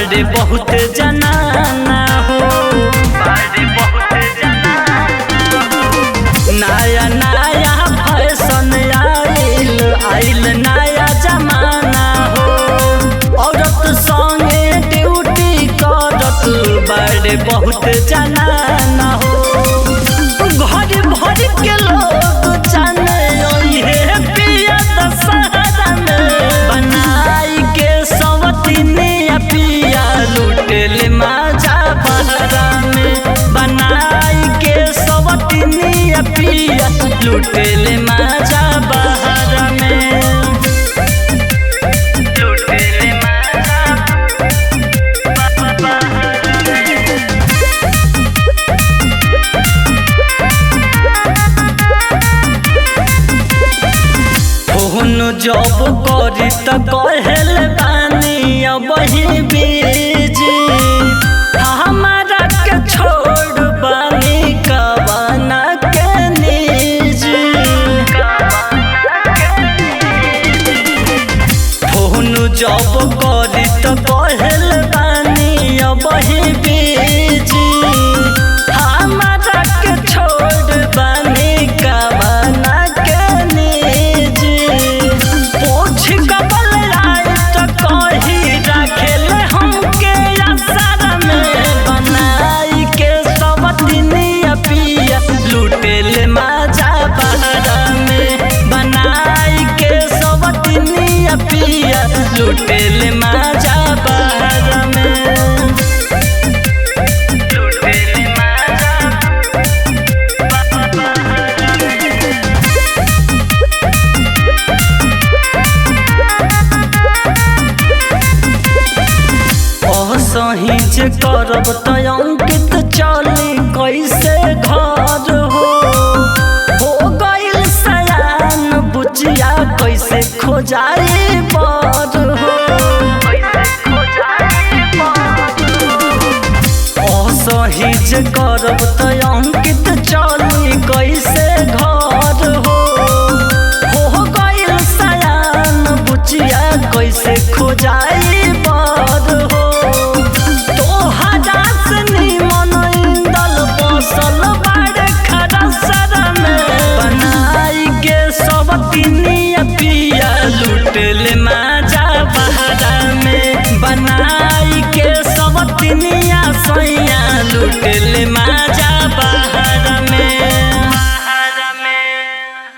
बारे बहुत जनाना हो, बारे बहुत जनाना हो। नया नया फैशन आइल नया जमाना हो। औरत संगे ड्यूटी करत बारे बहुत जनाना हो। घर भर के लोग जाने पिया दशहरा में बनाई के सवतिनिया पिया लुटेले माजा बहरा में। बनाई के सवतिनिया पिया लुटेले माजा बहरा में। लुटेले माजा बहरा में। फोन जब करी त कहल बानी वही बीजी। हमारा के छोड़ बानी कवाना के निजी। फोन जब करी त कहल बानी वही बीजी। हमारा के छोड़ बानी कवाना के निजी। पोछ कबल आए तो कही रखेले हमके आसारा में। बनाई के सवतिनिया पिया लुटेले माजा बहरा में। बनाई के सवतिनिया पिया लुटेले माजा बहरा में। लुटेले माजा बहरा में। सही जे करब त अंकित चली कैसे घर हो गइल सयान बुचिया कैसे खोजाई बर हो। सही जे करब त अंकित चली कैसे घर हो गइल सयान बुचिया कैसे खोजाई बर हो। सवतिनिया पिया लुटेले माजा बहरा में। बनाई के सवतिनिया सैया लुटेले माजा बहरा में।